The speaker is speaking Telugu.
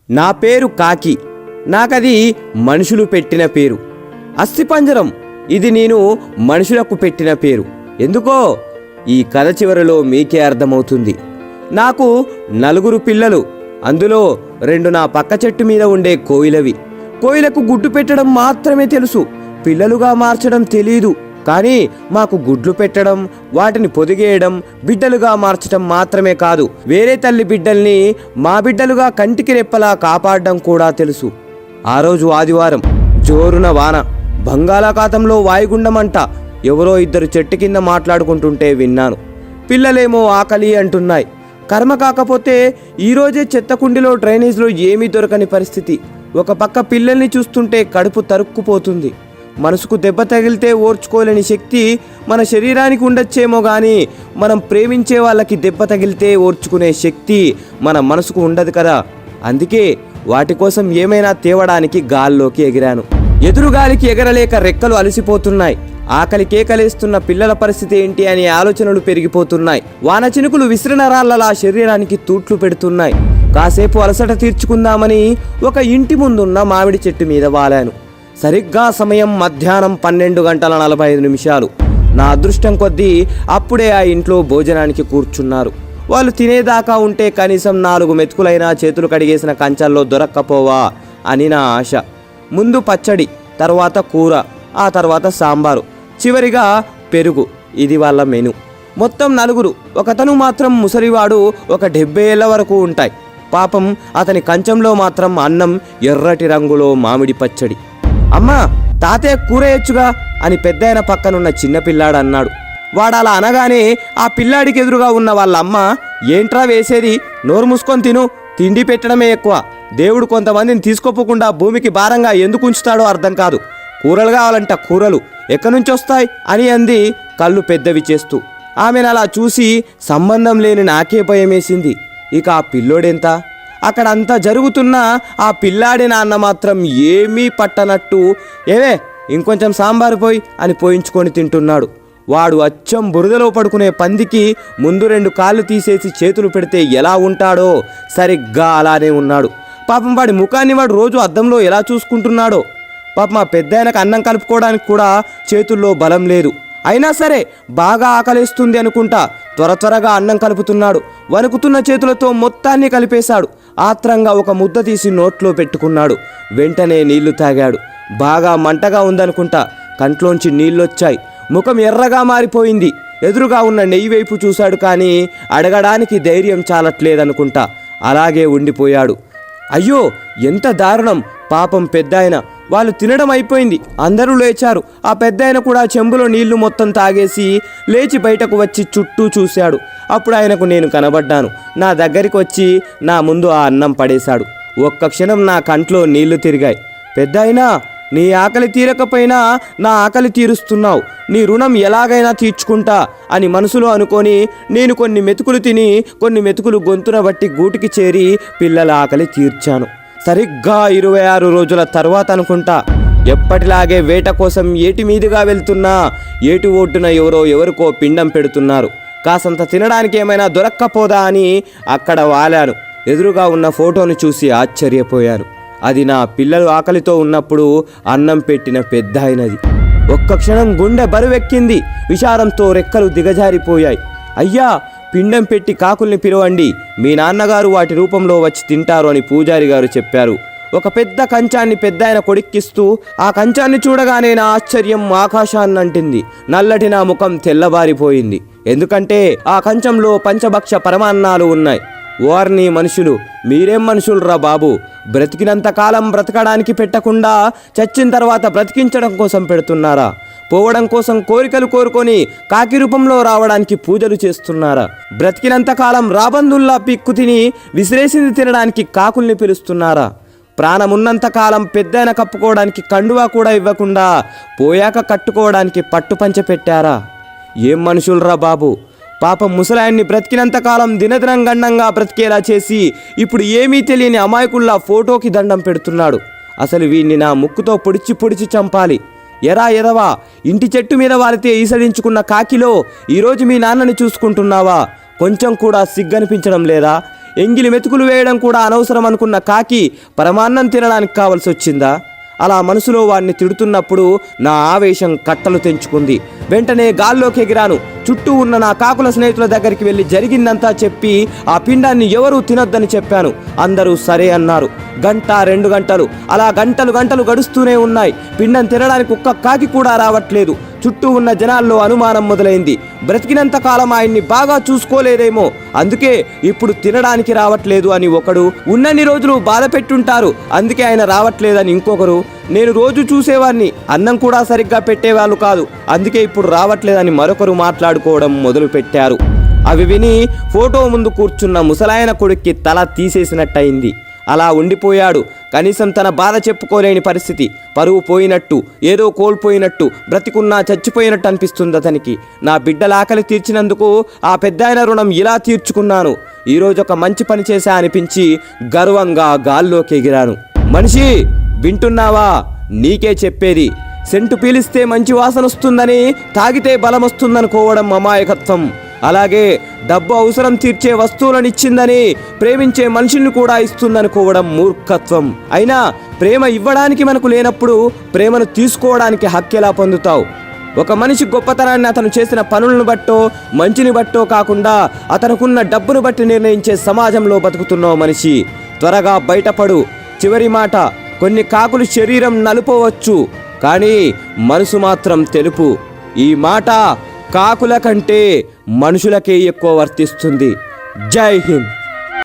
నా పేరు కాకి. నాకది మనుషులు పెట్టిన పేరు. అస్థిపంజరం ఇది నేను మనుషులకు పెట్టిన పేరు. ఎందుకో ఈ కథ చివరిలో మీకే అర్థమవుతుంది. నాకు 4 పిల్లలు. అందులో 2 నా పక్క చెట్టు మీద ఉండే కోయిలవి. కోయిలకు గుడ్డు పెట్టడం మాత్రమే తెలుసు, పిల్లలుగా మార్చడం తెలీదు. కానీ మాకు గుడ్లు పెట్టడం, వాటిని పొదిగేయడం, బిడ్డలుగా మార్చడం మాత్రమే కాదు, వేరే తల్లి బిడ్డల్ని మా బిడ్డలుగా కంటికి రెప్పలా కాపాడడం కూడా తెలుసు. ఆ రోజు ఆదివారం, జోరున వాన, బంగాళాఖాతంలో వాయుగుండమంట. ఎవరో 2 చెట్టు కింద మాట్లాడుకుంటుంటే విన్నాను. పిల్లలేమో ఆకలి అంటున్నాయి. కర్మ కాకపోతే ఈరోజే చెత్తకుండిలో డ్రైనేజ్లో ఏమీ దొరకని పరిస్థితి. ఒక పక్క పిల్లల్ని చూస్తుంటే కడుపు తరుక్కుపోతుంది. మనసుకు దెబ్బ తగిలితే ఓర్చుకోలేని శక్తి మన శరీరానికి ఉండొచ్చేమో కానీ మనం ప్రేమించే వాళ్ళకి దెబ్బ తగిలితే ఓర్చుకునే శక్తి మన మనసుకు ఉండదు కదా. అందుకే వాటి కోసం ఏమైనా తేవడానికి గాల్లోకి ఎగిరాను. ఎదురుగాలికి ఎగరలేక రెక్కలు అలసిపోతున్నాయి. ఆకలి కేకలేస్తున్న పిల్లల పరిస్థితి ఏంటి అనే ఆలోచనలు పెరిగిపోతున్నాయి. వాన చినుకులు విసిరిన రాళ్లలా శరీరానికి తూట్లు పెడుతున్నాయి. కాసేపు అలసట తీర్చుకుందామని ఒక ఇంటి ముందున్న మామిడి చెట్టు మీద వాలాను. సరిగ్గా సమయం మధ్యాహ్నం 12:45. నా అదృష్టం కొద్దీ అప్పుడే ఆ ఇంట్లో భోజనానికి కూర్చున్నారు. వాళ్ళు తినేదాకా ఉంటే కనీసం 4 మెతుకులైనా చేతులు కడిగేసిన కంచాల్లో దొరక్కపోవా అని నా ఆశ. ముందు పచ్చడి, తర్వాత కూర, ఆ తర్వాత సాంబారు, చివరిగా పెరుగు. ఇది వాళ్ళ మెను. మొత్తం 4. ఒకతను మాత్రం ముసలివాడు, ఒక 70 ఏళ్ల వరకు ఉంటాయి. పాపం అతని కంచంలో మాత్రం అన్నం, ఎర్రటి రంగులో మామిడి పచ్చడి. అమ్మా, తాతయ్య కూర వేయచ్చుగా అని పెద్దాయన పక్కనున్న చిన్నపిల్లాడు అన్నాడు. వాడలా అనగానే ఆ పిల్లాడికి ఎదురుగా ఉన్న వాళ్ళ అమ్మ, ఏంట్రా వేసేది, నోరు మూసుకొని తిను, తిండి పెట్టడమే ఎక్కువ. దేవుడు కొంతమందిని తీసుకోపోకుండా భూమికి భారంగా ఎందుకు ఉంచుతాడో అర్థం కాదు. కూరలు కావాలంట, కూరలు ఎక్కడి నుంచి వస్తాయి అని అంది కళ్ళు పెద్దవి చేస్తూ. ఆమెను అలా చూసి సంబంధం లేని నాకే భయమేసింది. ఇక ఆ పిల్లోడెంత? అక్కడ అంతా జరుగుతున్నా ఆ పిల్లాడి నాన్న మాత్రం ఏమీ పట్టనట్టు, ఏవే ఇంకొంచెం సాంబారు పోయి అని పోయించుకొని తింటున్నాడు. వాడు అచ్చం బురదలో పడుకునే పందికి ముందు 2 కాళ్ళు తీసేసి చేతులు పెడితే ఎలా ఉంటాడో సరిగ్గా అలానే ఉన్నాడు. పాపం వాడి ముఖాన్ని వాడు రోజు అద్దంలో ఎలా చూసుకుంటున్నాడో. పాపం మా పెద్దాయనకు అన్నం కలుపుకోవడానికి కూడా చేతుల్లో బలం లేదు. అయినా సరే బాగా ఆకలేస్తుంది అనుకుంటా త్వరగా అన్నం కలుపుతున్నాడు. వణుకుతున్న చేతులతో మొత్తాన్ని కలిపేశాడు. ఆత్రంగా ఒక ముద్ద తీసి నోట్లో పెట్టుకున్నాడు. వెంటనే నీళ్లు తాగాడు. బాగా మంటగా ఉందనుకుంటా కంట్లోంచి నీళ్ళొచ్చాయి. ముఖం ఎర్రగా మారిపోయింది. ఎదురుగా ఉన్న నెయ్యి వైపు చూశాడు కానీ అడగడానికి ధైర్యం చాలట్లేదనుకుంటా. అలాగే ఉండిపోయాడు. అయ్యో, ఎంత దారుణం! పాపం పెద్దాయన. వాళ్ళు తినడం అయిపోయింది, అందరూ లేచారు. ఆ పెద్దాయన కూడా చెంబులో నీళ్లు మొత్తం తాగేసి లేచి బయటకు వచ్చి చుట్టూ చూశాడు. అప్పుడు ఆయనకు నేను కనబడ్డాను. నా దగ్గరికి వచ్చి నా ముందు ఆ అన్నం పడేశాడు. ఒక్క క్షణం నా కంట్లో నీళ్లు తిరిగాయి. పెద్దాయనా, నీ ఆకలి తీరకపోయినా నా ఆకలి తీరుస్తున్నావు, నీ రుణం ఎలాగైనా తీర్చుకుంటా అని మనసులో అనుకొని నేను కొన్ని మెతుకులు తిని కొన్ని మెతుకులు గొంతున బట్టి గూటికి చేరి పిల్లల ఆకలి తీర్చాను. సరిగ్గా 26 రోజుల తర్వాత అనుకుంటా, ఎప్పటిలాగే వేట కోసం ఏటి మీదుగా వెళ్తున్నా ఏటి ఒడ్డున ఎవరికో పిండం పెడుతున్నారు. కాసంత తినడానికి ఏమైనా దొరక్కపోదా అని అక్కడ వాలాను. ఎదురుగా ఉన్న ఫోటోను చూసి ఆశ్చర్యపోయాను. అది నా పిల్లలు ఆకలితో ఉన్నప్పుడు అన్నం పెట్టిన పెద్దాయనది. ఒక్క క్షణం గుండె బరువెక్కింది. విచారంతో రెక్కలు దిగజారిపోయాయి. అయ్యా, పిండం పెట్టి కాకుల్ని పిలవండి, మీ నాన్నగారు వాటి రూపంలో వచ్చి తింటారు అని పూజారి గారు చెప్పారు. ఒక పెద్ద కంచాన్ని పెద్దాయన కొడిక్కిస్తూ, ఆ కంచాన్ని చూడగానే నా ఆశ్చర్యం ఆకాశాన్నంటింది. నల్లటి నా ముఖం తెల్లబారిపోయింది. ఎందుకంటే ఆ కంచంలో పంచభక్ష పరమాన్నాలు ఉన్నాయి. ఓర్ని మనుషులు, మీరేం మనుషులురా బాబు! బ్రతికినంత కాలం బ్రతకడానికి పెట్టకుండా చచ్చిన తర్వాత బ్రతికించడం కోసం పెడుతున్నారా? పోవడం కోసం కోరికలు కోరుకొని కాకి రూపంలో రావడానికి పూజలు చేస్తున్నారా? బ్రతికినంత కాలం రాబందుల్లా పిక్కు తిని విసిరేసింది తినడానికి కాకుల్ని పిలుస్తున్నారా? ప్రాణమున్నంత కాలం పెద్దైన కప్పుకోవడానికి కండువా కూడా ఇవ్వకుండా పోయాక కట్టుకోవడానికి పట్టుపంచ పెట్టారా? ఏం మనుషులరా బాబు! పాపం ముసలాయన్ని బ్రతికినంతకాలం దినదినం గండంగా బ్రతికేలా చేసి ఇప్పుడు ఏమీ తెలియని అమాయకుల్లా ఫోటోకి దండం పెడుతున్నాడు. అసలు వీణ్ణి నా ముక్కుతో పొడిచి చంపాలి. ఎరా ఎదవా, ఇంటి చెట్టు మీద వాలితే ఈసడించుకున్న కాకిలో ఈరోజు మీ నాన్నని చూసుకుంటున్నావా? కొంచెం కూడా సిగ్గనిపించడం లేదా? ఎంగిలి మెతుకులు వేయడం కూడా అనవసరం అనుకున్న కాకి పరమాన్నం తినడానికి కావలసి వచ్చిందా? అలా మనసులో వాడిని తిడుతున్నప్పుడు నా ఆవేశం కట్టలు తెంచుకుంది. వెంటనే గాల్లోకి ఎగిరాను. చుట్టూ ఉన్న నా కాకుల స్నేహితుల దగ్గరికి వెళ్ళి జరిగిందంతా చెప్పి ఆ పిండాన్ని ఎవరూ తినొద్దని చెప్పాను. అందరూ సరే అన్నారు. గంట 2 గంటలు అలా గంటలు గడుస్తూనే ఉన్నాయి. పిండం తినడానికి ఒక్క కాకి కూడా రావట్లేదు. చుట్టూ ఉన్న జనాల్లో అనుమానం మొదలైంది. బ్రతికినంత కాలం ఆయన్ని బాగా చూసుకోలేదేమో, అందుకే ఇప్పుడు తినడానికి రావట్లేదు అని ఒకడు, ఉన్నన్ని రోజులు బాధ పెట్టుంటారు అందుకే ఆయన రావట్లేదని ఇంకొకరు, నేను రోజు చూసేవాడిని అన్నం కూడా సరిగ్గా పెట్టేవాళ్ళు కాదు అందుకే ఇప్పుడు రావట్లేదని మరొకరు మాట్లాడుకోవడం మొదలు పెట్టారు. అవి విని ఫోటో ముందు కూర్చున్న ముసలాయన కొడుక్కి తల తీసేసినట్టయింది. అలా ఉండిపోయాడు. కనీసం తన బాధ చెప్పుకోలేని పరిస్థితి. పరువు పోయినట్టు, ఏదో కోల్పోయినట్టు, బ్రతికున్నా చచ్చిపోయినట్టు అనిపిస్తుంది అతనికి. నా బిడ్డల ఆకలి తీర్చినందుకు ఆ పెద్దాయన రుణం ఇలా తీర్చుకున్నాను. ఈరోజు ఒక మంచి పని చేశా అనిపించి గర్వంగా గాల్లోకి ఎగిరాను. మనిషి వింటున్నావా? నీకే చెప్పేది. సెంటు పీలిస్తే మంచి వాసన వస్తుందని, తాగితే బలం వస్తుందనుకోవడం అమాయకత్వం. అలాగే డబ్బు అవసరం తీర్చే వస్తువులను ఇచ్చిందని ప్రేమించే మనిషిని కూడా ఇస్తుందనుకోవడం మూర్ఖత్వం. అయినా ప్రేమ ఇవ్వడానికి మనకు లేనప్పుడు ప్రేమను తీసుకోవడానికి హక్కెలా పొందుతావు? ఒక మనిషి గొప్పతనాన్ని అతను చేసిన పనులను బట్టో మంచిని బట్టో కాకుండా అతనుకున్న డబ్బును బట్టి నిర్ణయించే సమాజంలో బతుకుతున్నావు మనిషి. త్వరగా బయటపడు. చివరి మాట, కొన్ని కాకులు శరీరం నలుపవచ్చు కానీ మనసు మాత్రం తెలుపు. ఈ మాట కాకుల కంటే మనుషులకే ఎక్కువ వర్తిస్తుంది. జై హింద్.